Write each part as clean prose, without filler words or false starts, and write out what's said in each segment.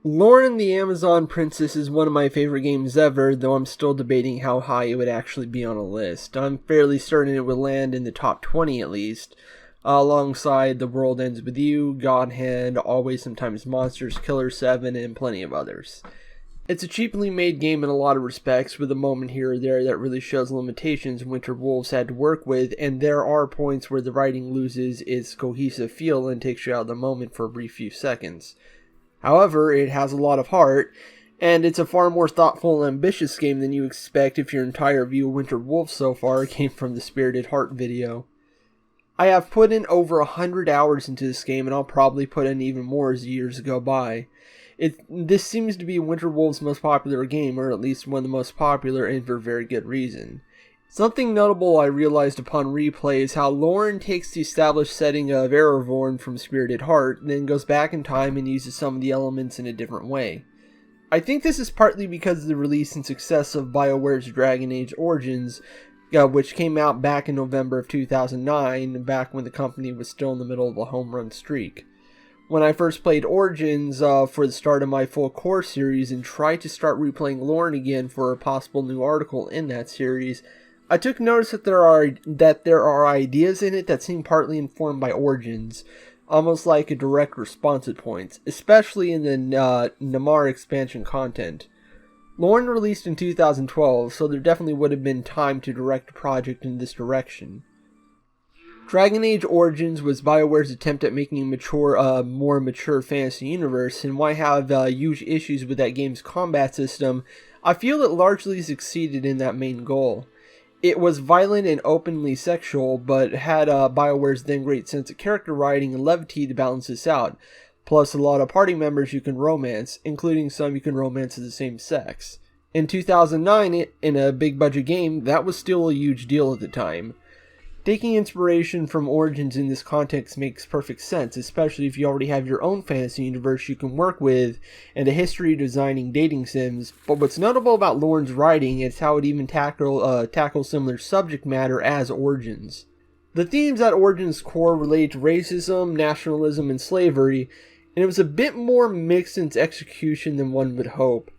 Loren the Amazon Princess is one of my favorite games ever, though I'm still debating how high it would actually be on a list. I'm fairly certain it would land in the top 20 at least, alongside The World Ends With You, God Hand, Always Sometimes Monsters, Killer 7, and plenty of others. It's a cheaply made game in a lot of respects, with a moment here or there that really shows limitations Winter Wolves had to work with, and there are points where the writing loses its cohesive feel and takes you out of the moment for a brief few seconds. However, it has a lot of heart, and it's a far more thoughtful and ambitious game than you expect if your entire view of Winter Wolves so far came from the Spirited Heart video. I have put in over 100 hours into this game, and I'll probably put in even more as years go by. This seems to be Winter Wolves' most popular game, or at least one of the most popular, and for very good reason. Something notable I realized upon replay is how Loren takes the established setting of Aravorn from Spirited Heart, then goes back in time and uses some of the elements in a different way. I think this is partly because of the release and success of BioWare's Dragon Age Origins, which came out back in November of 2009, back when the company was still in the middle of a home run streak. When I first played Origins for the start of my full core series and tried to start replaying Loren again for a possible new article in that series, I took notice that there are ideas in it that seem partly informed by Origins, almost like a direct response at points, especially in the Namar expansion content. Loren released in 2012, so there definitely would have been time to direct a project in this direction. Dragon Age Origins was BioWare's attempt at making a more mature fantasy universe, and while I have huge issues with that game's combat system, I feel it largely succeeded in that main goal. It was violent and openly sexual, but had BioWare's then great sense of character writing and levity to balance this out, plus a lot of party members you can romance, including some you can romance of the same sex. In 2009, in a big budget game, that was still a huge deal at the time. Taking inspiration from Origins in this context makes perfect sense, especially if you already have your own fantasy universe you can work with and a history of designing dating sims. But what's notable about Loren's writing is how it even tackles similar subject matter as Origins. The themes at Origins' core relate to racism, nationalism, and slavery, and it was a bit more mixed in its execution than one would hope.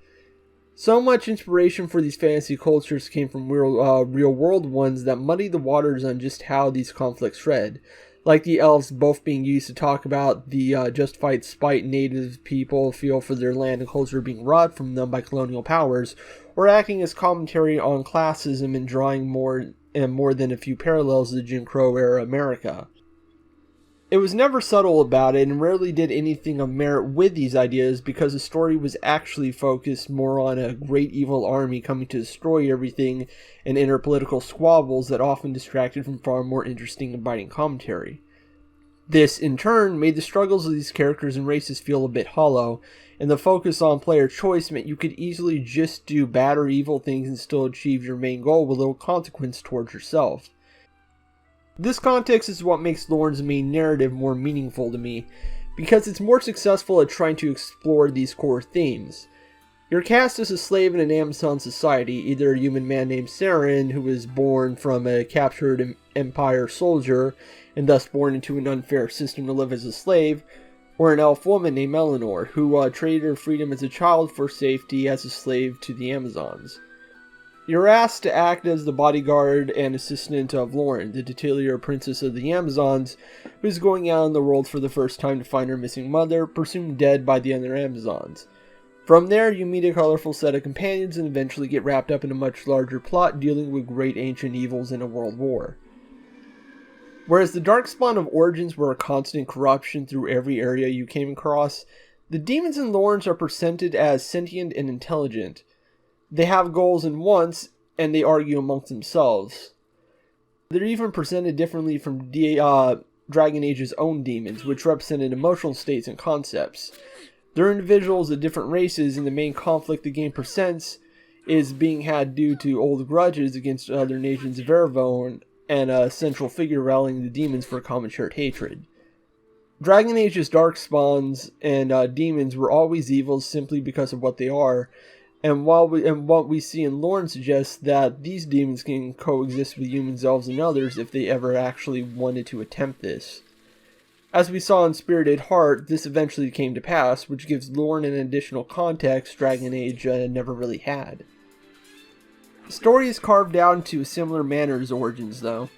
So much inspiration for these fantasy cultures came from real-world ones that muddy the waters on just how these conflicts read, like the elves both being used to talk about the justified spite native people feel for their land and culture being robbed from them by colonial powers, or acting as commentary on classism and drawing more than a few parallels to the Jim Crow era America. It was never subtle about it and rarely did anything of merit with these ideas because the story was actually focused more on a great evil army coming to destroy everything and interpolitical squabbles that often distracted from far more interesting and biting commentary. This, in turn, made the struggles of these characters and races feel a bit hollow, and the focus on player choice meant you could easily just do bad or evil things and still achieve your main goal with little consequence towards yourself. This context is what makes Loren's main narrative more meaningful to me, because it's more successful at trying to explore these core themes. You're cast as a slave in an Amazon society, either a human man named Saren, who was born from a captured Empire soldier, and thus born into an unfair system to live as a slave, or an elf woman named Eleanor, who traded her freedom as a child for safety as a slave to the Amazons. You're asked to act as the bodyguard and assistant of Loren, the titular princess of the Amazons, who's going out in the world for the first time to find her missing mother, presumed dead by the other Amazons. From there, you meet a colorful set of companions and eventually get wrapped up in a much larger plot dealing with great ancient evils in a world war. Whereas the Darkspawn of Origins were a constant corruption through every area you came across, the demons in Loren's are presented as sentient and intelligent. They have goals and wants, and they argue amongst themselves. They're even presented differently from Dragon Age's own demons, which represented emotional states and concepts. They're individuals of different races, and the main conflict the game presents is being had due to old grudges against other nations of Aravorn, and a central figure rallying the demons for a common shared hatred. Dragon Age's darkspawns and demons were always evil simply because of what they are, and what we see in Loren suggests that these demons can coexist with humans, elves, and others if they ever actually wanted to attempt this. As we saw in Spirited Heart, this eventually came to pass, which gives Loren an additional context Dragon Age never really had. The story is carved out into a similar manner as Origins, though.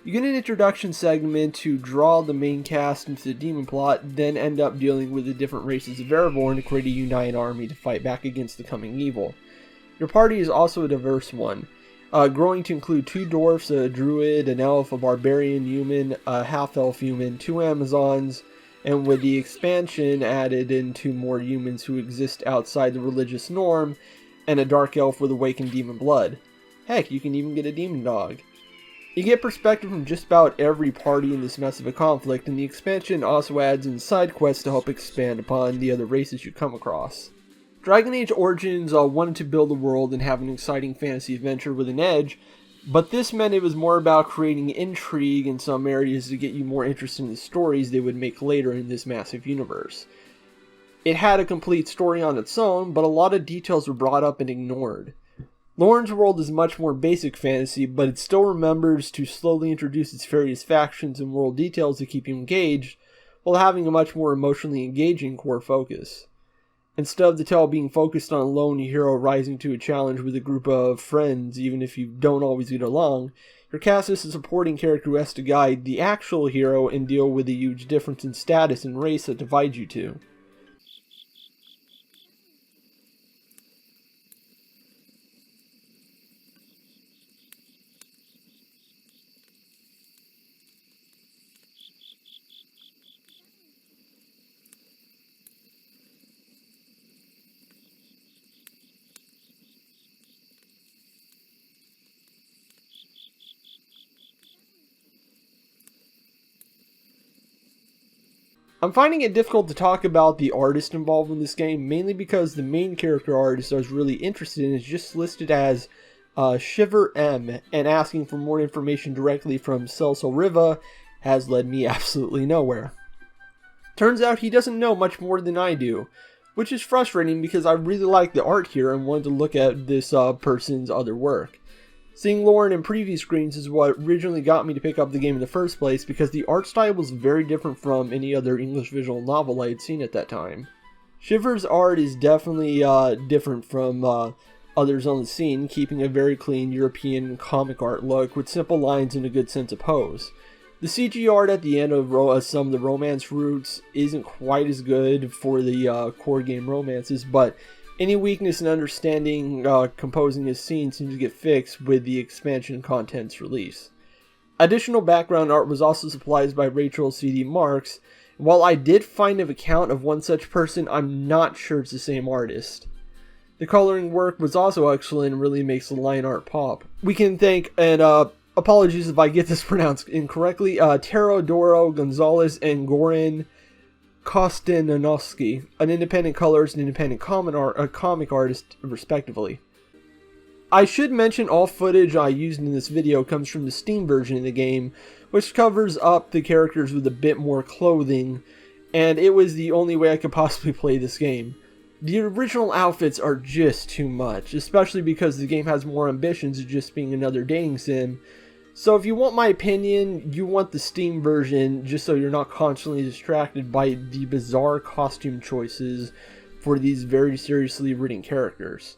You get an introduction segment to draw the main cast into the demon plot, then end up dealing with the different races of Aravorn to create a united army to fight back against the coming evil. Your party is also a diverse one, growing to include 2 dwarfs, a druid, an elf, a barbarian human, a half-elf human, 2 Amazons, and with the expansion added in 2 more humans who exist outside the religious norm, and a dark elf with awakened demon blood. Heck, you can even get a demon dog. You get perspective from just about every party in this mess of a conflict, and the expansion also adds in side quests to help expand upon the other races you come across. Dragon Age Origins wanted to build a world and have an exciting fantasy adventure with an edge, but this meant it was more about creating intrigue in some areas to get you more interested in the stories they would make later in this massive universe. It had a complete story on its own, but a lot of details were brought up and ignored. Loren's world is much more basic fantasy, but it still remembers to slowly introduce its various factions and world details to keep you engaged, while having a much more emotionally engaging core focus. Instead of the tale being focused on a lone hero rising to a challenge with a group of friends, even if you don't always get along, your cast is a supporting character who has to guide the actual hero and deal with the huge difference in status and race that divides you two. I'm finding it difficult to talk about the artist involved in this game, mainly because the main character artist I was really interested in is just listed as Shiver M, and asking for more information directly from Celso Riva has led me absolutely nowhere. Turns out he doesn't know much more than I do, which is frustrating because I really like the art here and wanted to look at this person's other work. Seeing Loren in preview screens is what originally got me to pick up the game in the first place, because the art style was very different from any other English visual novel I had seen at that time. Shiver's art is definitely different from others on the scene, keeping a very clean European comic art look with simple lines and a good sense of pose. The CG art at the end of some of the romance routes isn't quite as good for the core game romances, but any weakness in understanding composing a scene seems to get fixed with the expansion content's release. Additional background art was also supplied by Rachel C.D. Marks. While I did find an account of one such person, I'm not sure it's the same artist. The coloring work was also excellent and really makes the line art pop. We can thank, and apologies if I get this pronounced incorrectly, Teodoro Gonzalez and Goran Kostyanovsky, an independent colorist and independent comic artist, respectively. I should mention all footage I used in this video comes from the Steam version of the game, which covers up the characters with a bit more clothing, and it was the only way I could possibly play this game. The original outfits are just too much, especially because the game has more ambitions of just being another dating sim. So if you want my opinion, you want the Steam version just so you're not constantly distracted by the bizarre costume choices for these very seriously written characters.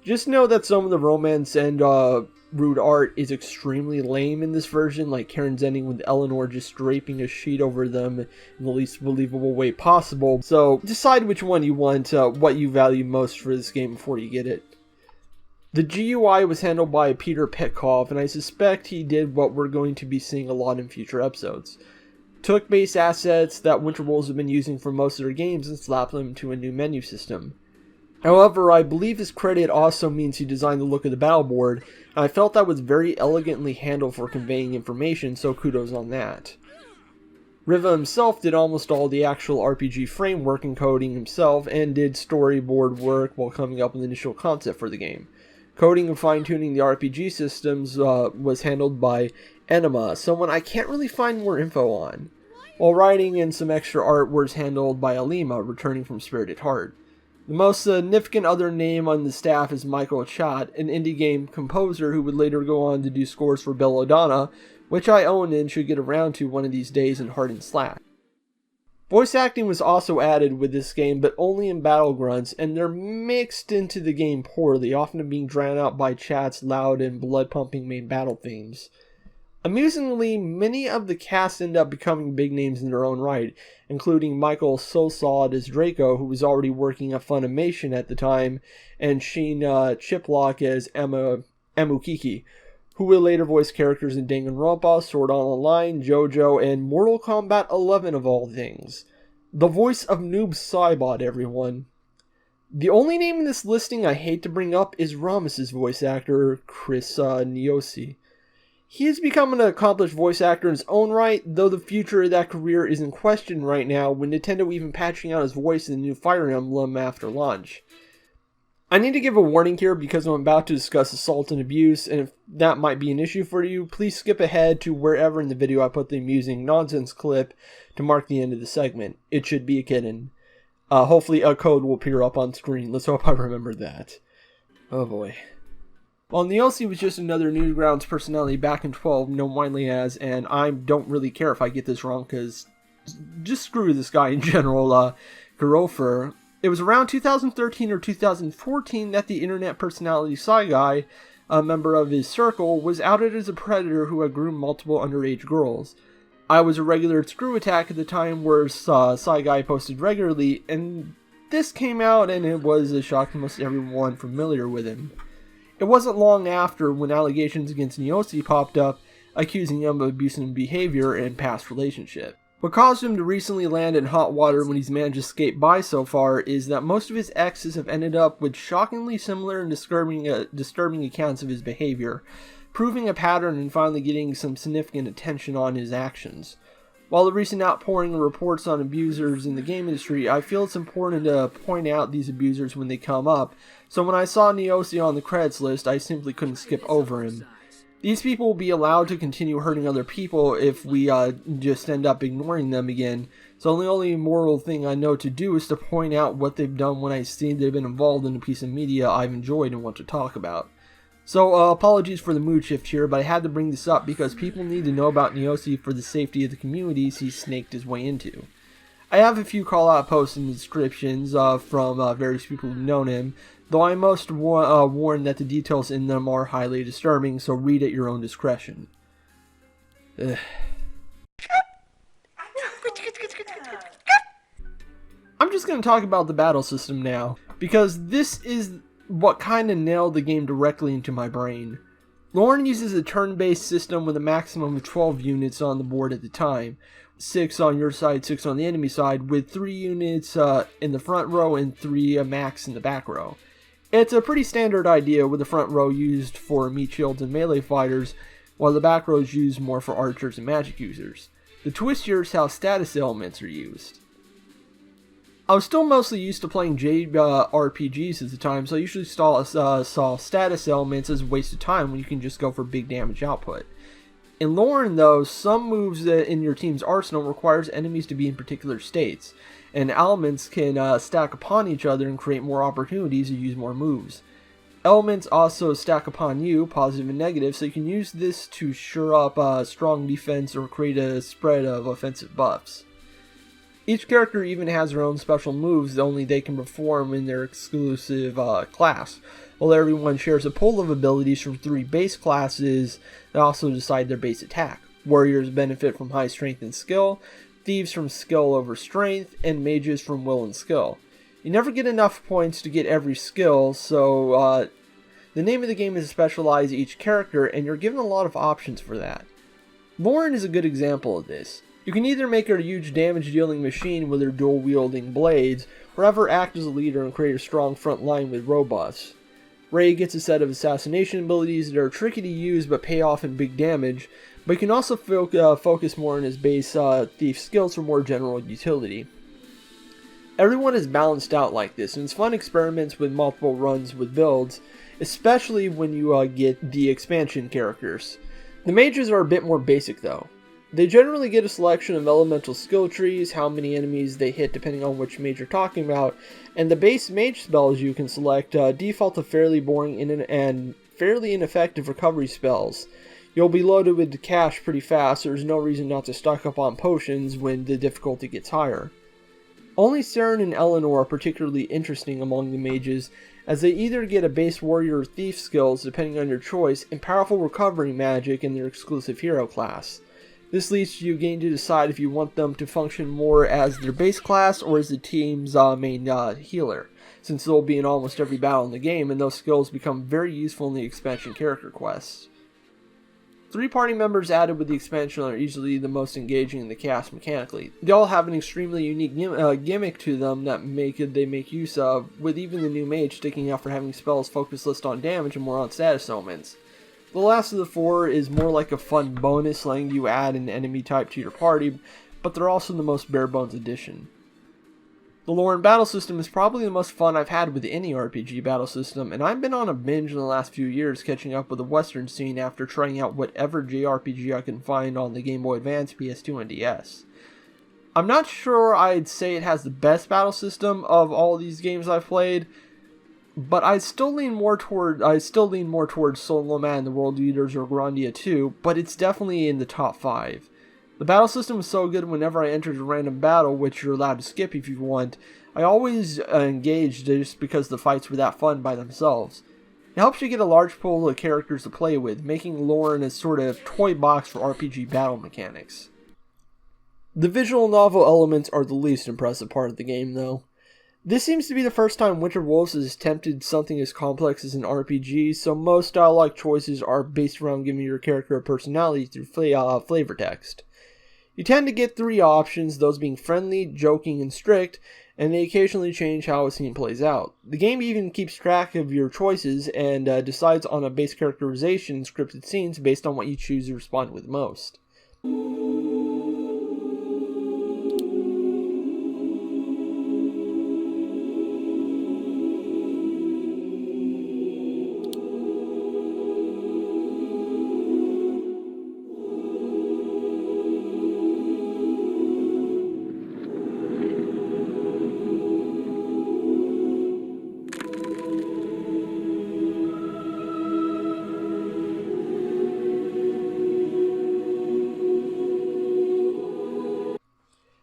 Just know that some of the romance and rude art is extremely lame in this version, like Karen's ending with Eleanor just draping a sheet over them in the least believable way possible. So decide which one you want, what you value most for this game before you get it. The GUI was handled by Peter Petkov, and I suspect he did what we're going to be seeing a lot in future episodes. Took base assets that Winter Wolves have been using for most of their games and slapped them to a new menu system. However, I believe his credit also means he designed the look of the battle board, and I felt that was very elegantly handled for conveying information, so kudos on that. Riva himself did almost all the actual RPG framework and coding himself, and did storyboard work while coming up with the initial concept for the game. Coding and fine-tuning the RPG systems was handled by Enema, someone I can't really find more info on, while writing and some extra art was handled by Alima, returning from Spirited Heart. The most significant other name on the staff is Michael Chott, an indie game composer who would later go on to do scores for Belladonna, which I own and should get around to one of these days in Heart and Slash. Voice acting was also added with this game, but only in battle grunts, and they're mixed into the game poorly, often being drowned out by chat's loud and blood-pumping main battle themes. Amusingly, many of the cast end up becoming big names in their own right, including Michael Sosod as Draco, who was already working at Funimation at the time, and Sheen Chiplock as Emukiki, who will later voice characters in Danganronpa, Sword Art Online, JoJo, and Mortal Kombat 11 of all things. The voice of Noob Saibot, everyone. The only name in this listing I hate to bring up is Rammus's voice actor, Chris Niosi. He has become an accomplished voice actor in his own right, though the future of that career is in question right now, with Nintendo even patching out his voice in the new Fire Emblem after launch. I need to give a warning here because I'm about to discuss assault and abuse, and if that might be an issue for you, please skip ahead to wherever in the video I put the amusing nonsense clip to mark the end of the segment. It should be a kitten. Hopefully a code will appear up on screen. Let's hope I remember that. Oh boy. Well, Niosi was just another Newgrounds personality back in 12, known widely as, and I don't really care if I get this wrong, because just screw this guy in general, Garofer. It was around 2013 or 2014 that the internet personality Saigai, a member of his circle, was outed as a predator who had groomed multiple underage girls. I was a regular at Screw Attack at the time where Saigai posted regularly, and this came out and it was a shock to most everyone familiar with him. It wasn't long after when allegations against Niosi popped up, accusing him of abusive behavior and past relationship. What caused him to recently land in hot water when he's managed to escape by so far is that most of his exes have ended up with shockingly similar and disturbing accounts of his behavior, proving a pattern and finally getting some significant attention on his actions. While the recent outpouring of reports on abusers in the game industry, I feel it's important to point out these abusers when they come up, so when I saw Niosi on the credits list, I simply couldn't skip over him. These people will be allowed to continue hurting other people if we just end up ignoring them again, so the only moral thing I know to do is to point out what they've done when I see they've been involved in a piece of media I've enjoyed and want to talk about. So apologies for the mood shift here, but I had to bring this up because people need to know about Niosi for the safety of the communities he's snaked his way into. I have a few call-out posts and descriptions from various people who've known him, though I must warn that the details in them are highly disturbing, so read at your own discretion. Ugh. I'm just going to talk about the battle system now, because this is what kind of nailed the game directly into my brain. Loren uses a turn-based system with a maximum of 12 units on the board at the time. 6 on your side, 6 on the enemy side, with 3 units in the front row and 3 max in the back row. It's a pretty standard idea, with the front row used for meat shields and melee fighters, while the back row is used more for archers and magic users. The twist here is how status elements are used. I was still mostly used to playing JRPGs at the time, so I usually saw status elements as a waste of time when you can just go for big damage output. In Loren, though, some moves in your team's arsenal requires enemies to be in particular states, and elements can stack upon each other and create more opportunities to use more moves. Elements also stack upon you, positive and negative, so you can use this to shore up strong defense or create a spread of offensive buffs. Each character even has their own special moves that only they can perform in their exclusive class, while everyone shares a pool of abilities from 3 base classes that also decide their base attack. Warriors benefit from high strength and skill, thieves from skill over strength, and mages from will and skill. You never get enough points to get every skill, so the name of the game is to specialize each character, and you're given a lot of options for that. Loren is a good example of this. You can either make her a huge damage-dealing machine with her dual-wielding blades, or have her act as a leader and create a strong front line with robots. Ray gets a set of assassination abilities that are tricky to use but pay off in big damage, but you can also focus more on his base thief skills for more general utility. Everyone is balanced out like this, and it's fun experiments with multiple runs with builds, especially when you get the expansion characters. The mages are a bit more basic though. They generally get a selection of elemental skill trees, how many enemies they hit depending on which mage you're talking about, and the base mage spells you can select default to fairly boring and fairly ineffective recovery spells. You'll be loaded with cash pretty fast, so there's no reason not to stock up on potions when the difficulty gets higher. Only Saren and Eleanor are particularly interesting among the mages, as they either get a base warrior or thief skills depending on your choice, and powerful recovery magic in their exclusive hero class. This leads to you getting to decide if you want them to function more as their base class or as the team's main healer, since they'll be in almost every battle in the game, and those skills become very useful in the expansion character quests. 3 party members added with the expansion are easily the most engaging in the cast mechanically. They all have an extremely unique gimmick to them that they make use of, with even the new mage sticking out for having spells focused less on damage and more on status elements. The last of the 4 is more like a fun bonus, letting you add an enemy type to your party, but they're also the most bare bones addition. The Loren battle system is probably the most fun I've had with any RPG battle system, and I've been on a binge in the last few years catching up with the Western scene after trying out whatever JRPG I can find on the Game Boy Advance, PS2, and DS. I'm not sure I'd say it has the best battle system of all these games I've played, but I still lean more towards Solo Man, the World Eaters, or Grandia 2, but it's definitely in the top 5. The battle system is so good whenever I enter a random battle, which you're allowed to skip if you want. I always engage just because the fights were that fun by themselves. It helps you get a large pool of characters to play with, making Loren a sort of toy box for RPG battle mechanics. The visual novel elements are the least impressive part of the game, though. This seems to be the first time Winter Wolves has attempted something as complex as an RPG, so most dialogue choices are based around giving your character a personality through flavor text. You tend to get 3 options, those being friendly, joking, and strict, and they occasionally change how a scene plays out. The game even keeps track of your choices and decides on a base characterization in scripted scenes based on what you choose to respond with most.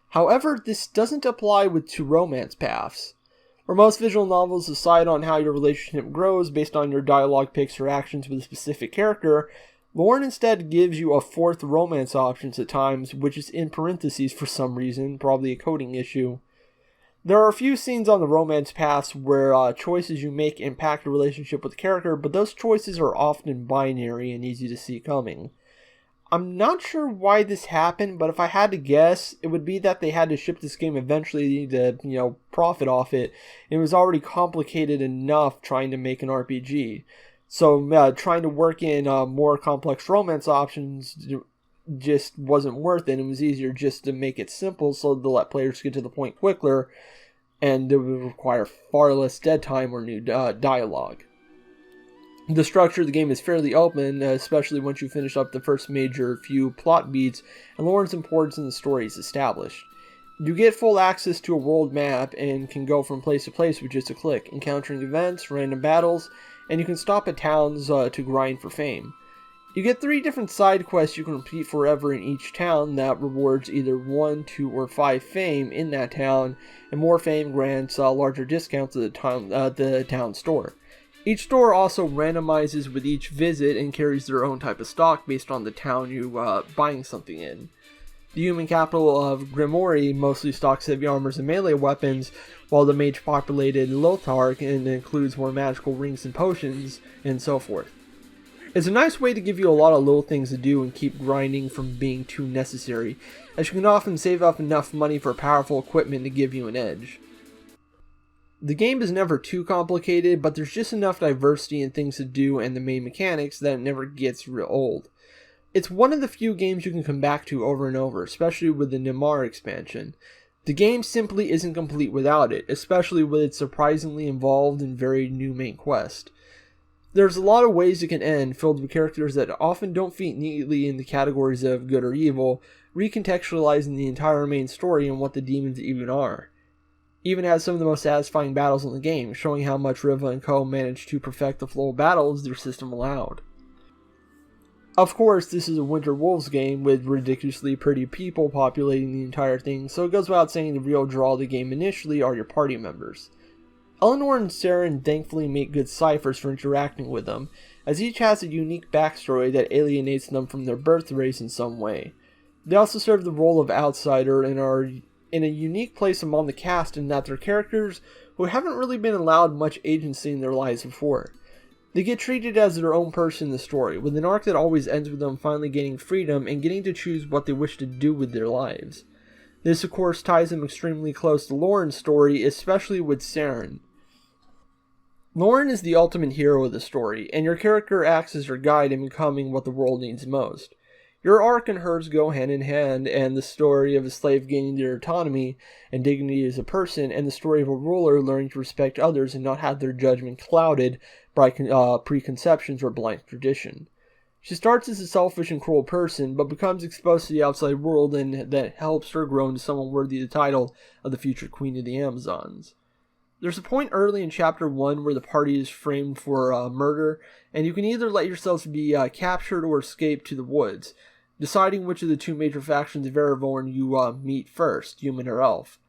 However, this doesn't apply to romance paths. Where most visual novels decide on how your relationship grows based on your dialogue picks or actions with a specific character, Loren instead gives you a 4th romance option at times, which is in parentheses for some reason, probably a coding issue. There are a few scenes on the romance paths where choices you make impact a relationship with the character, but those choices are often binary and easy to see coming. I'm not sure why this happened, but if I had to guess, it would be that they had to ship this game eventually to, profit off it. It was already complicated enough trying to make an RPG. So trying to work in more complex romance options just wasn't worth it. It was easier just to make it simple so to let players get to the point quicker, and it would require far less dead time or new dialogue. The structure of the game is fairly open, especially once you finish up the first major few plot beats and Loren's importance in the story is established. You get full access to a world map and can go from place to place with just a click, encountering events, random battles, and you can stop at towns to grind for fame. You get 3 different side quests you can repeat forever in each town that rewards either 1, 2, or 5 fame in that town, and more fame grants larger discounts at the town store. Each store also randomizes with each visit and carries their own type of stock based on the town you buying something in. The human capital of Grimoire mostly stocks heavy armors and melee weapons, while the mage-populated Lothar includes more magical rings and potions, and so forth. It's a nice way to give you a lot of little things to do and keep grinding from being too necessary, as you can often save up enough money for powerful equipment to give you an edge. The game is never too complicated, but there's just enough diversity in things to do and the main mechanics that it never gets real old. It's one of the few games you can come back to over and over, especially with the Neymar expansion. The game simply isn't complete without it, especially with its surprisingly involved and varied new main quest. There's a lot of ways it can end, filled with characters that often don't fit neatly in the categories of good or evil, recontextualizing the entire main story and what the demons even are. Even has some of the most satisfying battles in the game, showing how much Riva and Co. managed to perfect the flow of battles their system allowed. Of course, this is a Winter Wolves game with ridiculously pretty people populating the entire thing, so it goes without saying the real draw of the game initially are your party members. Eleanor and Saren thankfully make good ciphers for interacting with them, as each has a unique backstory that alienates them from their birth race in some way. They also serve the role of outsider and are in a unique place among the cast in that they're characters who haven't really been allowed much agency in their lives before. They get treated as their own person in the story, with an arc that always ends with them finally gaining freedom and getting to choose what they wish to do with their lives. This of course ties them extremely close to Loren's story, especially with Saren. Loren is the ultimate hero of the story, and your character acts as your guide in becoming what the world needs most. Your arc and hers go hand in hand, and the story of a slave gaining their autonomy and dignity as a person, and the story of a ruler learning to respect others and not have their judgment clouded by preconceptions or blind tradition. She starts as a selfish and cruel person, but becomes exposed to the outside world, and that helps her grow into someone worthy of the title of the future Queen of the Amazons. There's a point early in Chapter 1 where the party is framed for murder, and you can either let yourselves be captured or escape to the woods, deciding which of the two major factions of Aravorn you meet first, human or elf.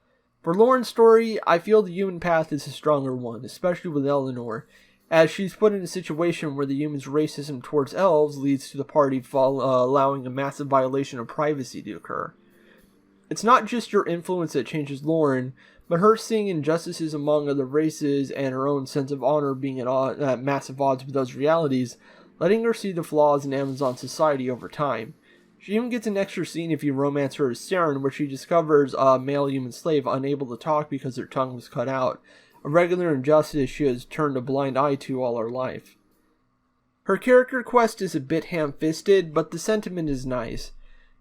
For Loren's story, I feel the human path is a stronger one, especially with Eleanor, as she's put in a situation where the humans' racism towards elves leads to the party allowing a massive violation of privacy to occur. It's not just your influence that changes Loren, but her seeing injustices among other races and her own sense of honor being at massive odds with those realities, letting her see the flaws in Amazon society over time. She even gets an extra scene if you romance her as Saren, where she discovers a male human slave unable to talk because their tongue was cut out, a regular injustice she has turned a blind eye to all her life. Her character quest is a bit ham-fisted, but the sentiment is nice.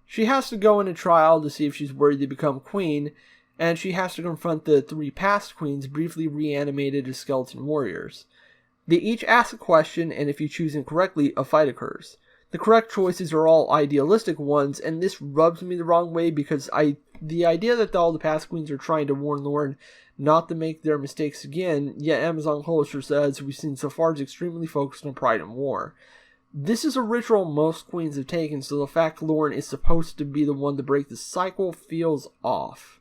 She has to go in a trial to see if she's worthy to become queen, and she has to confront the 3 past queens briefly reanimated as skeleton warriors. They each ask a question, and if you choose incorrectly, a fight occurs. The correct choices are all idealistic ones, and this rubs me the wrong way because the idea that all the past queens are trying to warn Loren not to make their mistakes again, yet Amazon culture says we've seen so far is extremely focused on pride and war. This is a ritual most queens have taken, so the fact Loren is supposed to be the one to break the cycle feels off.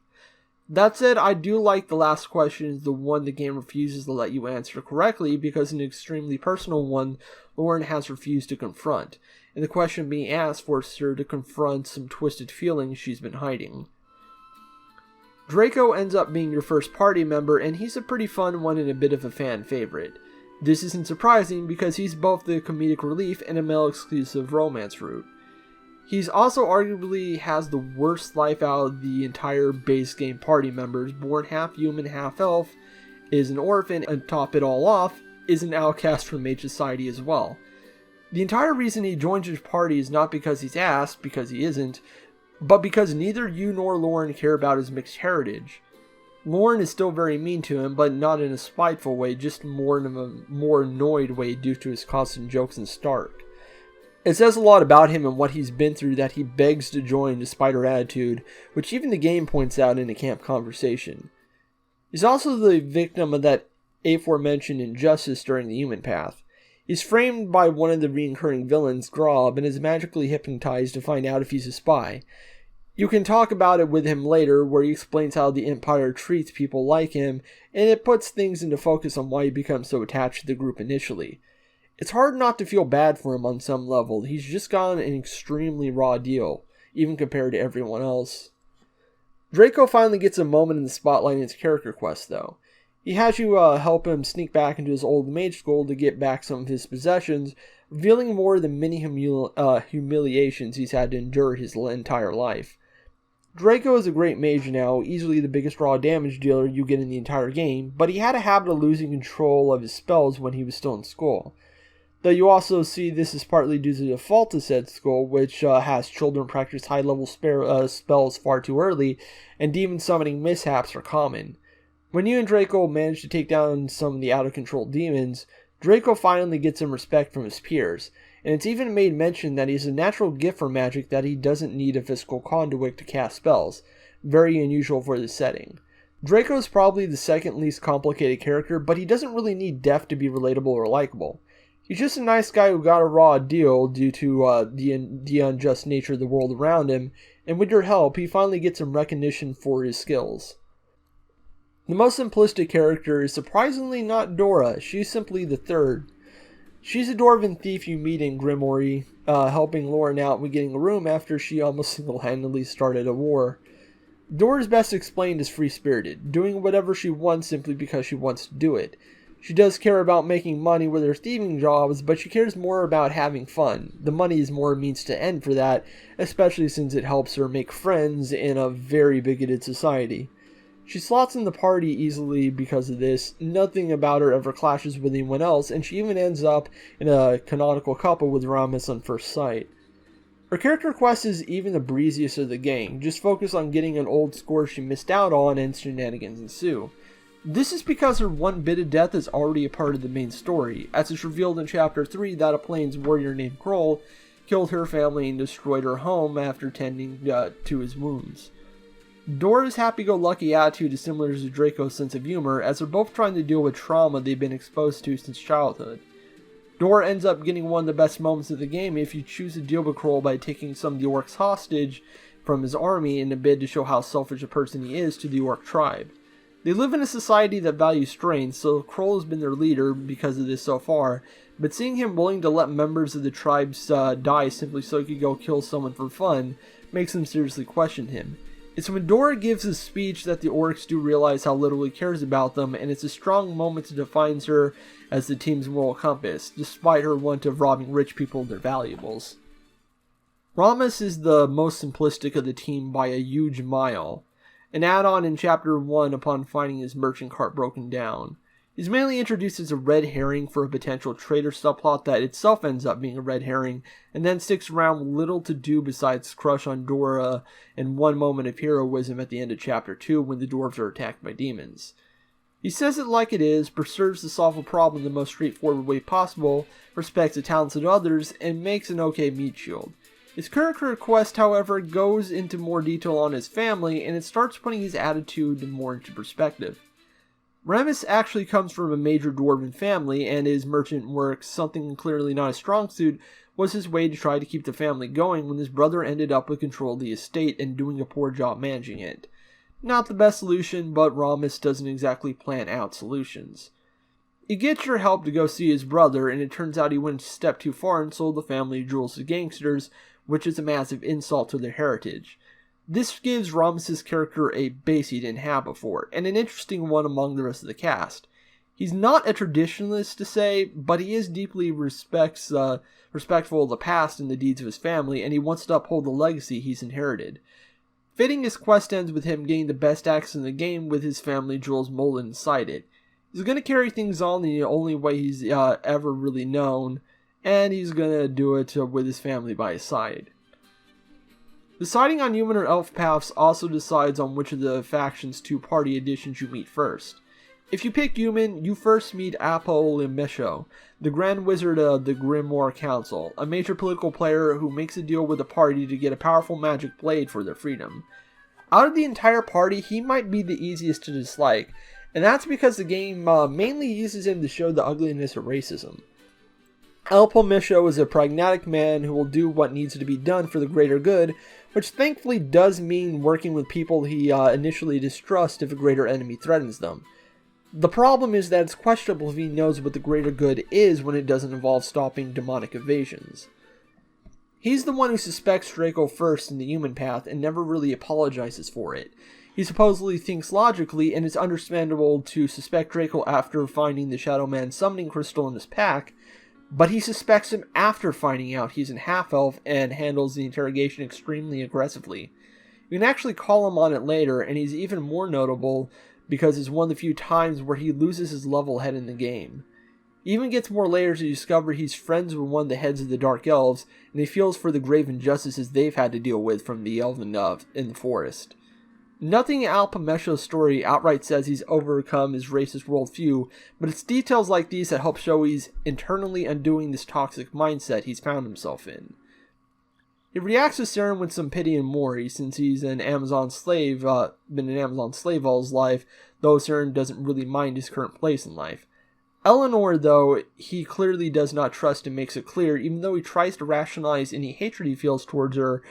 That said, I do like the last question is the one the game refuses to let you answer correctly because an extremely personal one Loren has refused to confront, and the question being asked forces her to confront some twisted feelings she's been hiding. Draco ends up being your first party member, and he's a pretty fun one and a bit of a fan favorite. This isn't surprising because he's both the comedic relief and a male-exclusive romance route. He's also arguably has the worst life out of the entire base game party members, born half human, half elf, is an orphan, and to top it all off, is an outcast from mage society as well. The entire reason he joins his party is not because he's asked, because he isn't, but because neither you nor Loren care about his mixed heritage. Loren is still very mean to him, but not in a spiteful way, just more in a more annoyed way due to his constant jokes and Stark. It says a lot about him and what he's been through that he begs to join despite her attitude, which even the game points out in a camp conversation. He's also the victim of that aforementioned injustice during the human path. He's framed by one of the recurring villains, Grob, and is magically hypnotized to find out if he's a spy. You can talk about it with him later, where he explains how the Empire treats people like him, and it puts things into focus on why he becomes so attached to the group initially. It's hard not to feel bad for him on some level. He's just gotten an extremely raw deal, even compared to everyone else. Draco finally gets a moment in the spotlight in his character quest, though. He has you help him sneak back into his old mage school to get back some of his possessions, revealing more of the many humiliations he's had to endure his entire life. Draco is a great mage now, easily the biggest raw damage dealer you get in the entire game, but he had a habit of losing control of his spells when he was still in school. Though you also see this is partly due to the default of said school, which has children practice high-level spells far too early, and demon summoning mishaps are common. When you and Draco manage to take down some of the out-of-control demons, Draco finally gets some respect from his peers, and it's even made mention that he has a natural gift for magic that he doesn't need a physical conduit to cast spells, very unusual for the setting. Draco is probably the second least complicated character, but he doesn't really need depth to be relatable or likable. He's just a nice guy who got a raw deal due to the unjust nature of the world around him, and with your help, he finally gets some recognition for his skills. The most simplistic character is surprisingly not Dora. She's simply the third. She's a dwarven thief you meet in Grimoire, helping Loren out with getting a room after she almost single-handedly started a war. Dora is best explained as free-spirited, doing whatever she wants simply because she wants to do it. She does care about making money with her thieving jobs, but she cares more about having fun. The money is more a means to end for that, especially since it helps her make friends in a very bigoted society. She slots in the party easily because of this. Nothing about her ever clashes with anyone else, and she even ends up in a canonical couple with Rammus on first sight. Her character quest is even the breeziest of the gang, just focus on getting an old score she missed out on and shenanigans ensue. This is because her one bit of death is already a part of the main story, as it's revealed in Chapter 3 that a Plains warrior named Kroll killed her family and destroyed her home after tending to his wounds. Dora's happy-go-lucky attitude is similar to Draco's sense of humor, as they're both trying to deal with trauma they've been exposed to since childhood. Dora ends up getting one of the best moments of the game if you choose to deal with Kroll by taking some of the orcs hostage from his army in a bid to show how selfish a person he is to the orc tribe. They live in a society that values strength, so Kroll has been their leader because of this so far, but seeing him willing to let members of the tribes die simply so he could go kill someone for fun makes them seriously question him. It's when Dora gives his speech that the orcs do realize how little he cares about them, and it's a strong moment that defines her as the team's moral compass, despite her want of robbing rich people of their valuables. Rammus is the most simplistic of the team by a huge mile, an add-on in Chapter 1 upon finding his merchant cart broken down. He's mainly introduced as a red herring for a potential traitor subplot that itself ends up being a red herring, and then sticks around with little to do besides crush on Dora and one moment of heroism at the end of Chapter 2 when the dwarves are attacked by demons. He says it like it is, perseveres to solve a problem the most straightforward way possible, respects the talents of others, and makes an okay meat shield. His character quest, however, goes into more detail on his family, and it starts putting his attitude more into perspective. Rammus actually comes from a major dwarven family, and his merchant work, something clearly not a strong suit, was his way to try to keep the family going when his brother ended up with control of the estate and doing a poor job managing it. Not the best solution, but Rammus doesn't exactly plan out solutions. He gets your help to go see his brother, and it turns out he went a step too far and sold the family jewels to gangsters, which is a massive insult to their heritage. This gives Rammus' character a base he didn't have before, and an interesting one among the rest of the cast. He's not a traditionalist to say, but he is deeply respectful of the past and the deeds of his family, and he wants to uphold the legacy he's inherited. Fitting, his quest ends with him getting the best axe in the game with his family jewels molded inside it. He's going to carry things on the only way he's ever really known, and he's going to do it with his family by his side. Deciding on human or elf paths also decides on which of the faction's two party additions you meet first. If you pick human, you first meet Apollymesho, the Grand Wizard of the Grimoire Council, a major political player who makes a deal with the party to get a powerful magic blade for their freedom. Out of the entire party, he might be the easiest to dislike, and that's because the game mainly uses him to show the ugliness of racism. Apollymesho is a pragmatic man who will do what needs to be done for the greater good, which thankfully does mean working with people he initially distrusts if a greater enemy threatens them. The problem is that it's questionable if he knows what the greater good is when it doesn't involve stopping demonic invasions. He's the one who suspects Draco first in the human path and never really apologizes for it. He supposedly thinks logically, and it's understandable to suspect Draco after finding the Shadow Man summoning crystal in his pack, but he suspects him after finding out he's an half-elf and handles the interrogation extremely aggressively. You can actually call him on it later, and he's even more notable because it's one of the few times where he loses his level head in the game. He even gets more layers to discover he's friends with one of the heads of the Dark Elves, and he feels for the grave injustices they've had to deal with from the Elven in the forest. Nothing in Apollymesho's story outright says he's overcome his racist worldview, but it's details like these that help show he's internally undoing this toxic mindset he's found himself in. He reacts to Saren with some pity and worry, since he's an Amazon slave, been an Amazon slave all his life, though Saren doesn't really mind his current place in life. Eleanor, though, he clearly does not trust and makes it clear, even though he tries to rationalize any hatred he feels towards her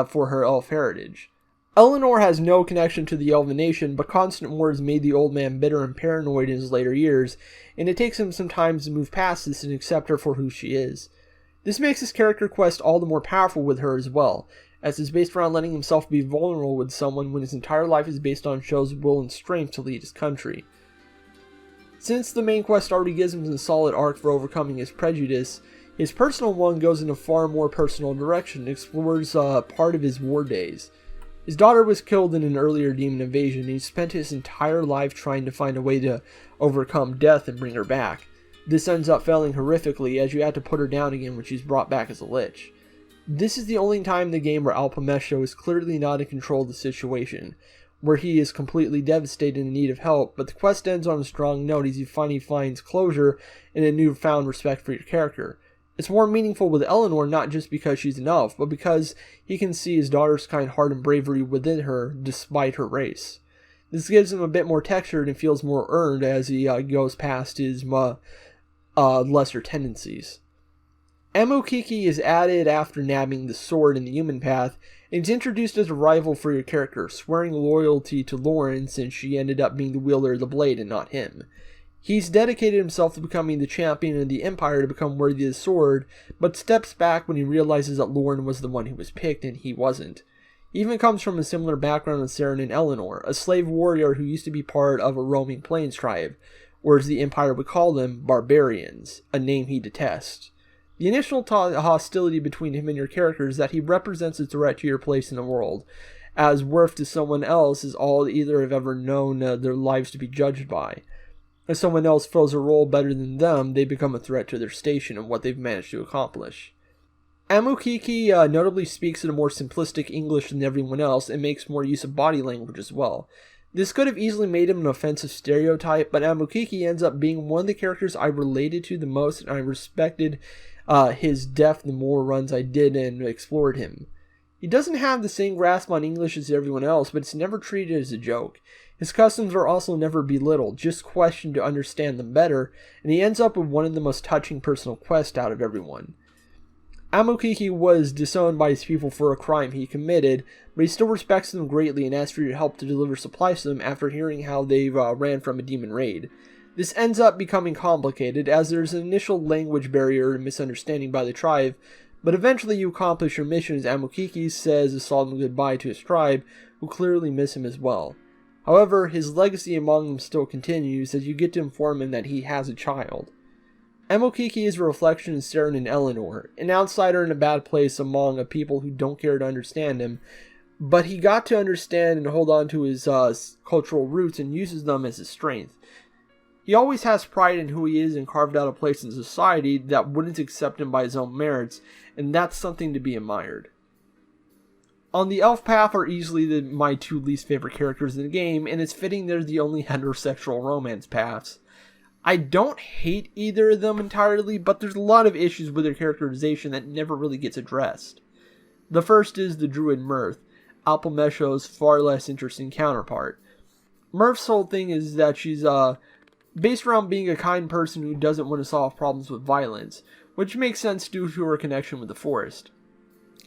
for her elf heritage. Eleanor has no connection to the elven nation, but constant wars made the old man bitter and paranoid in his later years, and it takes him some time to move past this and accept her for who she is. This makes his character quest all the more powerful with her as well, as it's based around letting himself be vulnerable with someone when his entire life is based on Shell's will and strength to lead his country. Since the main quest already gives him a solid arc for overcoming his prejudice, his personal one goes in a far more personal direction and explores part of his war days. His daughter was killed in an earlier demon invasion, and he spent his entire life trying to find a way to overcome death and bring her back. This ends up failing horrifically, as you have to put her down again when she's brought back as a lich. This is the only time in the game where Alpamesho is clearly not in control of the situation, where he is completely devastated and in need of help, but the quest ends on a strong note as he finally finds closure and a newfound respect for your character. It's more meaningful with Eleanor, not just because she's an elf, but because he can see his daughter's kind heart and bravery within her, despite her race. This gives him a bit more texture and feels more earned as he goes past his lesser tendencies. Amokiki is added after nabbing the sword in the human path, and is introduced as a rival for your character, swearing loyalty to Loren since she ended up being the wielder of the blade and not him. He's dedicated himself to becoming the champion of the Empire to become worthy of the sword, but steps back when he realizes that Loren was the one who was picked and he wasn't. He even comes from a similar background as Saren and Eleanor, a slave warrior who used to be part of a roaming plains tribe, or as the Empire would call them, barbarians, a name he detests. The initial hostility between him and your character is that he represents a threat to your place in the world, as worth to someone else is all either have ever known their lives to be judged by. If someone else fills a role better than them, they become a threat to their station and what they've managed to accomplish. Amokiki notably speaks in a more simplistic English than everyone else and makes more use of body language as well. This could have easily made him an offensive stereotype, but Amokiki ends up being one of the characters I related to the most, and I respected his depth the more runs I did and explored him. He doesn't have the same grasp on English as everyone else, but it's never treated as a joke. His customs are also never belittled, just questioned to understand them better, and he ends up with one of the most touching personal quests out of everyone. Amokiki was disowned by his people for a crime he committed, but he still respects them greatly and asks for your help to deliver supplies to them after hearing how they ran from a demon raid. This ends up becoming complicated, as there's an initial language barrier and misunderstanding by the tribe, but eventually you accomplish your mission as Amokiki says a solemn goodbye to his tribe, who clearly miss him as well. However, his legacy among them still continues, as you get to inform him that he has a child. Amokiki is a reflection of Saren and Eleanor, an outsider in a bad place among a people who don't care to understand him, but he got to understand and hold on to his cultural roots and uses them as his strength. He always has pride in who he is and carved out a place in society that wouldn't accept him by his own merits, and that's something to be admired. On the elf path are easily my two least favorite characters in the game, and it's fitting they're the only heterosexual romance paths. I don't hate either of them entirely, but there's a lot of issues with their characterization that never really gets addressed. The first is the druid Mirth, Alpamesho's far less interesting counterpart. Mirth's whole thing is that she's based around being a kind person who doesn't want to solve problems with violence, which makes sense due to her connection with the forest.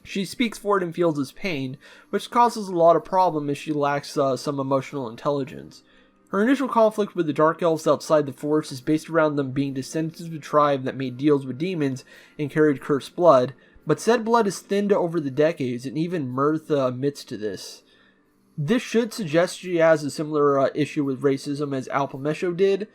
She speaks for it and feels his pain, which causes a lot of problem as she lacks some emotional intelligence. Her initial conflict with the Dark Elves outside the forest is based around them being descendants of a tribe that made deals with demons and carried cursed blood, but said blood is thinned over the decades, and even Mirth admits to this. This should suggest she has a similar issue with racism as Alpamesho did,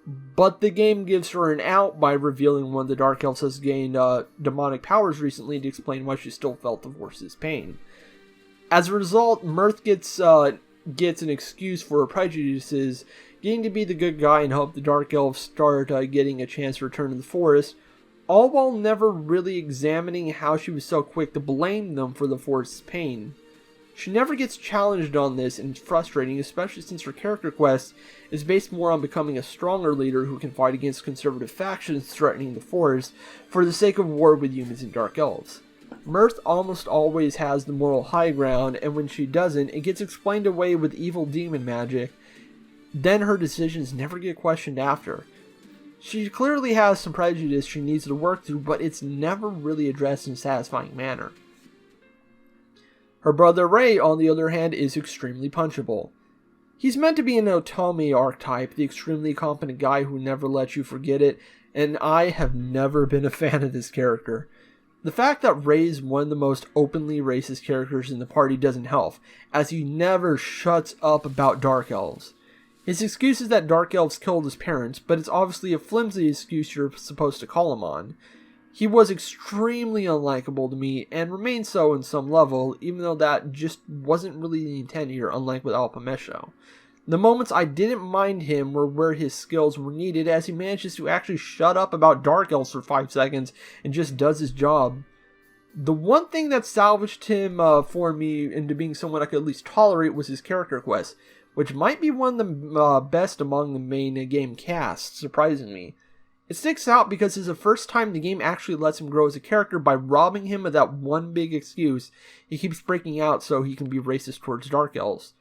but the game gives her an out by revealing one of the Dark Elves has gained demonic powers recently to explain why she still felt the force's pain. As a result, Mirth gets an excuse for her prejudices, getting to be the good guy and hope the Dark Elves start getting a chance to return to the forest, all while never really examining how she was so quick to blame them for the forest's pain. She never gets challenged on this, and it's frustrating, especially since her character quest is based more on becoming a stronger leader who can fight against conservative factions threatening the forest for the sake of war with humans and Dark Elves. Mirth almost always has the moral high ground, and when she doesn't, it gets explained away with evil demon magic. Then her decisions never get questioned after. She clearly has some prejudice she needs to work through, but it's never really addressed in a satisfying manner. Her brother Ray, on the other hand, is extremely punchable. He's meant to be an Otome archetype, the extremely competent guy who never lets you forget it, and I have never been a fan of this character. The fact that Ray's one of the most openly racist characters in the party doesn't help, as he never shuts up about Dark Elves. His excuse is that Dark Elves killed his parents, but it's obviously a flimsy excuse you're supposed to call him on. He was extremely unlikable to me, and remains so in some level, even though that just wasn't really the intent here, unlike with Alpamesho. The moments I didn't mind him were where his skills were needed, as he manages to actually shut up about Dark Elves for 5 seconds and just does his job. The one thing that salvaged him for me into being someone I could at least tolerate was his character quest, which might be one of the best among the main game cast, surprisingly. It sticks out because it's the first time the game actually lets him grow as a character by robbing him of that one big excuse he keeps breaking out so he can be racist towards Dark Elves.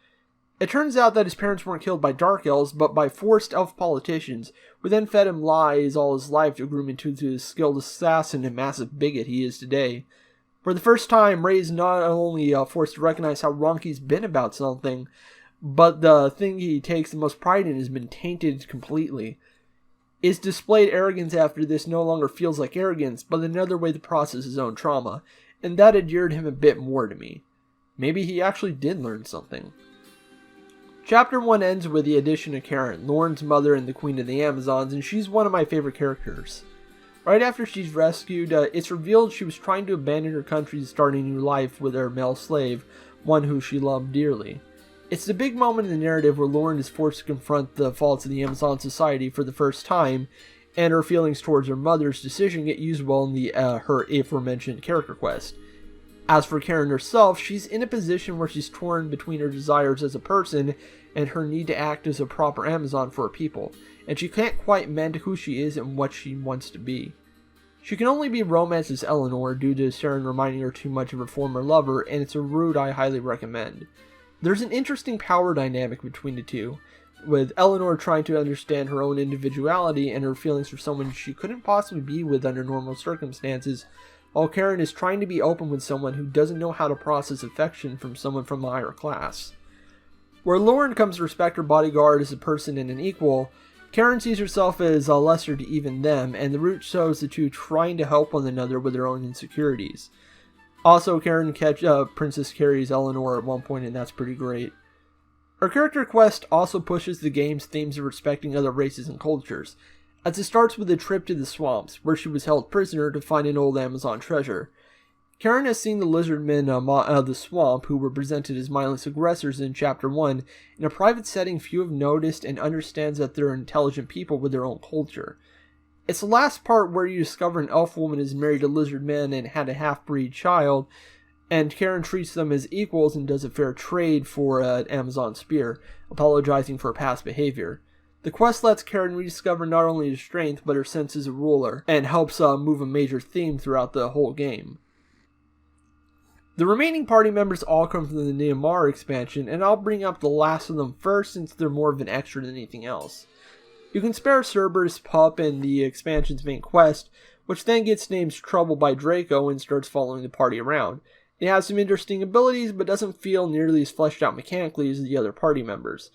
It turns out that his parents weren't killed by Dark Elves, but by forced elf politicians, who then fed him lies all his life to groom him into the skilled assassin and massive bigot he is today. For the first time, Ray is not only forced to recognize how wrong he's been about something, but the thing he takes the most pride in has been tainted completely. His displayed arrogance after this no longer feels like arrogance, but another way to process his own trauma, and that endeared him a bit more to me. Maybe he actually did learn something. Chapter 1 ends with the addition of Karen, Loren's mother and the Queen of the Amazons, and she's one of my favorite characters. Right after she's rescued, it's revealed she was trying to abandon her country to start a new life with her male slave, one who she loved dearly. It's the big moment in the narrative where Loren is forced to confront the faults of the Amazon society for the first time, and her feelings towards her mother's decision get used well in the her aforementioned character quest. As for Karen herself, she's in a position where she's torn between her desires as a person and her need to act as a proper Amazon for her people, and she can't quite mend who she is and what she wants to be. She can only be romanced as Eleanor due to Saren reminding her too much of her former lover, and it's a route I highly recommend. There's an interesting power dynamic between the two, with Eleanor trying to understand her own individuality and her feelings for someone she couldn't possibly be with under normal circumstances, while Karen is trying to be open with someone who doesn't know how to process affection from someone from a higher class. Where Loren comes to respect her bodyguard as a person and an equal, Karen sees herself as a lesser to even them, and the route shows the two trying to help one another with their own insecurities. Also, Karen Princess carries Eleanor at one point, and that's pretty great. Her character quest also pushes the game's themes of respecting other races and cultures, as it starts with a trip to the swamps, where she was held prisoner to find an old Amazon treasure. Karen has seen the lizardmen of the swamp, who were presented as mindless aggressors in Chapter 1, in a private setting few have noticed, and understands that they're intelligent people with their own culture. It's the last part where you discover an elf woman is married to lizard men and had a half-breed child, and Karen treats them as equals and does a fair trade for an Amazon spear, apologizing for her past behavior. The quest lets Karen rediscover not only her strength, but her sense as a ruler, and helps move a major theme throughout the whole game. The remaining party members all come from the Neomar expansion, and I'll bring up the last of them first since they're more of an extra than anything else. You can spare Cerberus Pup in the expansion's main quest, which then gets named Trouble by Draco and starts following the party around. It has some interesting abilities, but doesn't feel nearly as fleshed out mechanically as the other party members.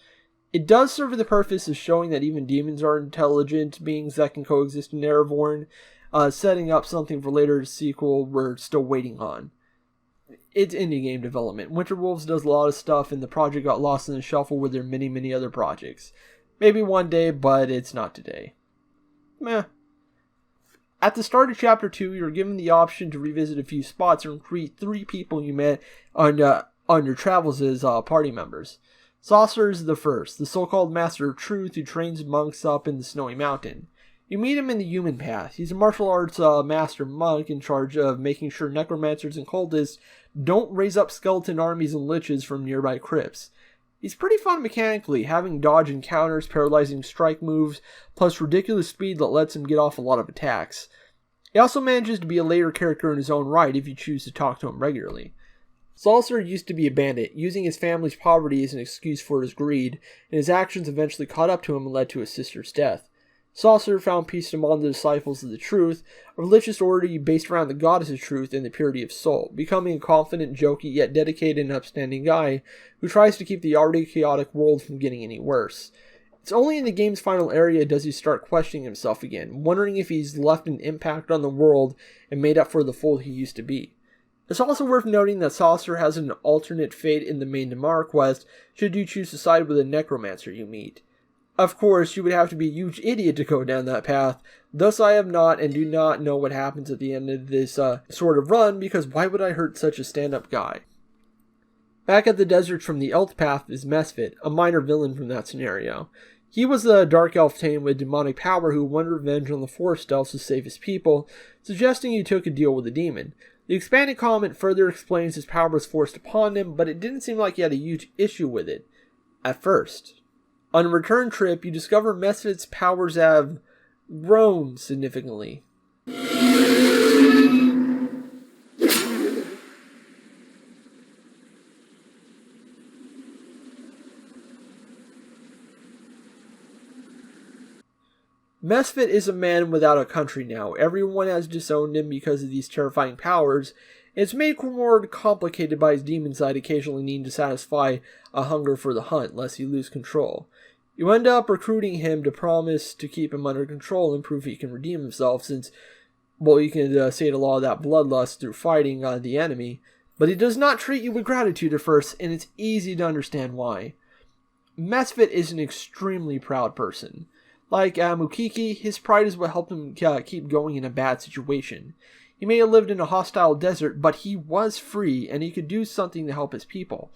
It does serve the purpose of showing that even demons are intelligent beings that can coexist in Aravorn, setting up something for later sequel we're still waiting on. It's indie game development. Winterwolves does a lot of stuff, and the project got lost in the shuffle with their many other projects. Maybe one day, but it's not today. Meh. At the start of Chapter 2, you're given the option to revisit a few spots and greet 3 people you met on your travels as party members. Saucer is the first, the so-called Master of Truth who trains monks up in the Snowy Mountain. You meet him in the Human Path. He's a martial arts master monk in charge of making sure necromancers and cultists don't raise up skeleton armies and liches from nearby crypts. He's pretty fun mechanically, having dodge encounters, paralyzing strike moves, plus ridiculous speed that lets him get off a lot of attacks. He also manages to be a later character in his own right if you choose to talk to him regularly. Saucer used to be a bandit, using his family's poverty as an excuse for his greed, and his actions eventually caught up to him and led to his sister's death. Saucer found peace among the disciples of the truth, a religious order based around the goddess of truth and the purity of soul, becoming a confident, jokey, yet dedicated and upstanding guy who tries to keep the already chaotic world from getting any worse. It's only in the game's final area does he start questioning himself again, wondering if he's left an impact on the world and made up for the fool he used to be. It's also worth noting that Saucer has an alternate fate in the main Damar quest should you choose to side with a necromancer you meet. Of course, you would have to be a huge idiot to go down that path, thus I have not and do not know what happens at the end of this sort of run, because why would I hurt such a stand-up guy? Back at the deserts from the Elf Path is Mesfit, a minor villain from that scenario. He was a dark elf tamed with demonic power who won revenge on the forest elves to save his people, suggesting he took a deal with a demon. The expanded comment further explains his power was forced upon him, but it didn't seem like he had a huge issue with it, at first. On a return trip, you discover Mesfit's powers have grown significantly. Mesfit is a man without a country now. Everyone has disowned him because of these terrifying powers. It's made more complicated by his demon side occasionally needing to satisfy a hunger for the hunt, lest he lose control. You end up recruiting him to promise to keep him under control and prove he can redeem himself, since, well, you can sate a lot of that bloodlust through fighting the enemy, but he does not treat you with gratitude at first, and it's easy to understand why. Mesfit is an extremely proud person. Like Mukiki, his pride is what helped him keep going in a bad situation. He may have lived in a hostile desert, but he was free, and he could do something to help his people.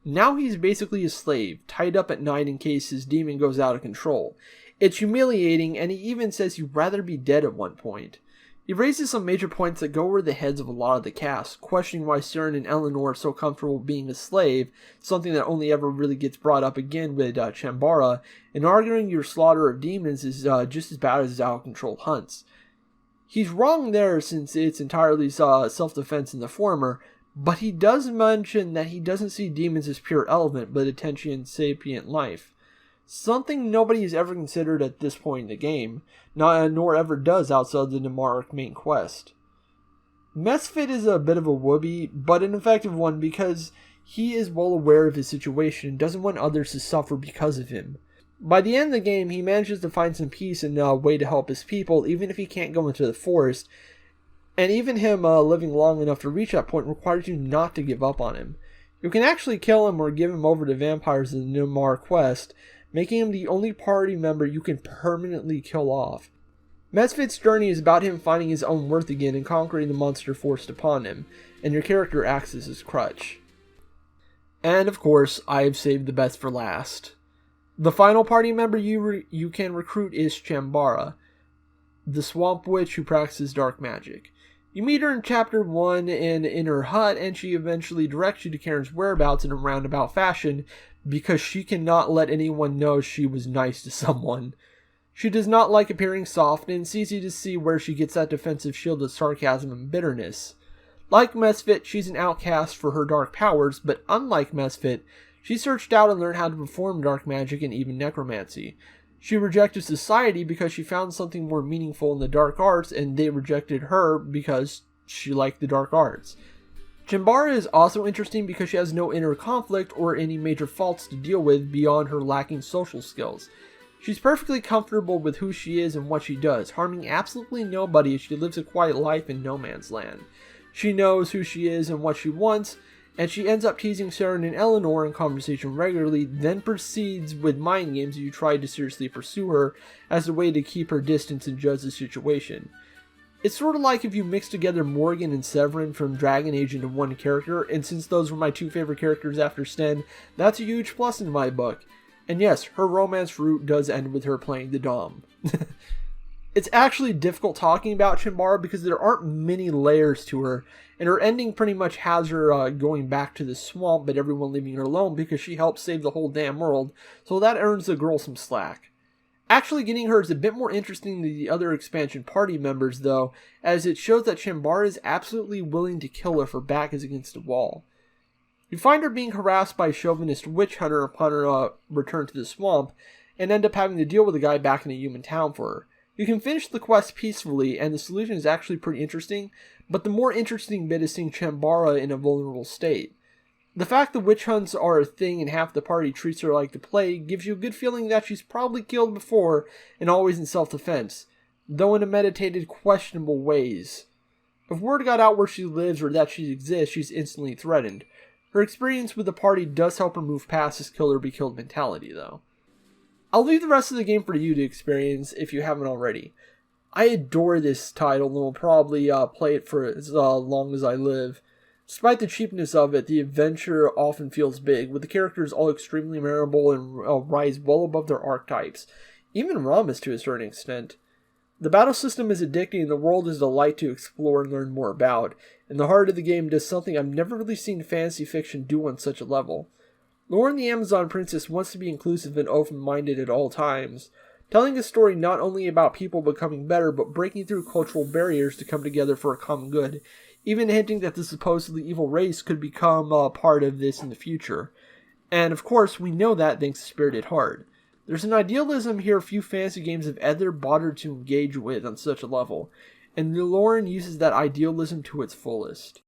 Now he's basically a slave, tied up at night in case his demon goes out of control. It's humiliating, and he even says he'd rather be dead at one point. He raises some major points that go over the heads of a lot of the cast, questioning why Cern and Eleanor are so comfortable being a slave, something that only ever really gets brought up again with Chambara, and arguing your slaughter of demons is just as bad as out-of-control hunts. He's wrong there since it's entirely self-defense in the former, but he does mention that he doesn't see demons as pure element, but attention sapient life. Something nobody has ever considered at this point in the game, nor ever does outside the Damar main quest. Mesfit is a bit of a whoopee, but an effective one because he is well aware of his situation and doesn't want others to suffer because of him. By the end of the game, he manages to find some peace and a way to help his people, even if he can't go into the forest, and even him living long enough to reach that point requires you not to give up on him. You can actually kill him or give him over to vampires in the Damar quest, making him the only party member you can permanently kill off. Mesfit's journey is about him finding his own worth again and conquering the monster forced upon him, and your character acts as his crutch. And of course, I have saved the best for last. The final party member you can recruit is Chambara, the swamp witch who practices dark magic. You meet her in Chapter 1 in her hut, and she eventually directs you to Karen's whereabouts in a roundabout fashion because she cannot let anyone know she was nice to someone. She does not like appearing soft, and it's easy to see where she gets that defensive shield of sarcasm and bitterness. Like Mesfit, she's an outcast for her dark powers, but unlike Mesfit, she searched out and learned how to perform dark magic and even necromancy. She rejected society because she found something more meaningful in the dark arts, and they rejected her because she liked the dark arts. Chambara is also interesting because she has no inner conflict or any major faults to deal with beyond her lacking social skills. She's perfectly comfortable with who she is and what she does, harming absolutely nobody as she lives a quiet life in no man's land. She knows who she is and what she wants, and she ends up teasing Cern and Eleanor in conversation regularly, then proceeds with mind games as you try to seriously pursue her as a way to keep her distance and judge the situation. It's sort of like if you mix together Morgan and Severin from Dragon Age into one character, and since those were my two favorite characters after Sten, that's a huge plus in my book. And yes, her romance route does end with her playing the Dom. It's actually difficult talking about Chambara because there aren't many layers to her, and her ending pretty much has her going back to the swamp but everyone leaving her alone because she helped save the whole damn world, so that earns the girl some slack. Actually getting her is a bit more interesting than the other expansion party members though, as it shows that Chambara is absolutely willing to kill her if her back is against a wall. You find her being harassed by a chauvinist witch hunter upon her return to the swamp, and end up having to deal with a guy back in a human town for her. You can finish the quest peacefully, and the solution is actually pretty interesting, but the more interesting bit is seeing Chambara in a vulnerable state. The fact that witch hunts are a thing and half the party treats her like the plague gives you a good feeling that she's probably killed before and always in self-defense, though in a meditated, questionable ways. If word got out where she lives or that she exists, she's instantly threatened. Her experience with the party does help her move past this kill or be killed mentality, though. I'll leave the rest of the game for you to experience if you haven't already. I adore this title and will probably play it for as long as I live. Despite the cheapness of it, the adventure often feels big, with the characters all extremely memorable and rise well above their archetypes, even Ramus to a certain extent. The battle system is addicting and the world is a delight to explore and learn more about, and the heart of the game does something I've never really seen fantasy fiction do on such a level. Loren the Amazon Princess wants to be inclusive and open-minded at all times, telling a story not only about people becoming better, but breaking through cultural barriers to come together for a common good, even hinting that the supposedly evil race could become a part of this in the future. And of course, we know that thanks to Spirited Heart. There's an idealism here few fantasy games have ever bothered to engage with on such a level, and Loren uses that idealism to its fullest.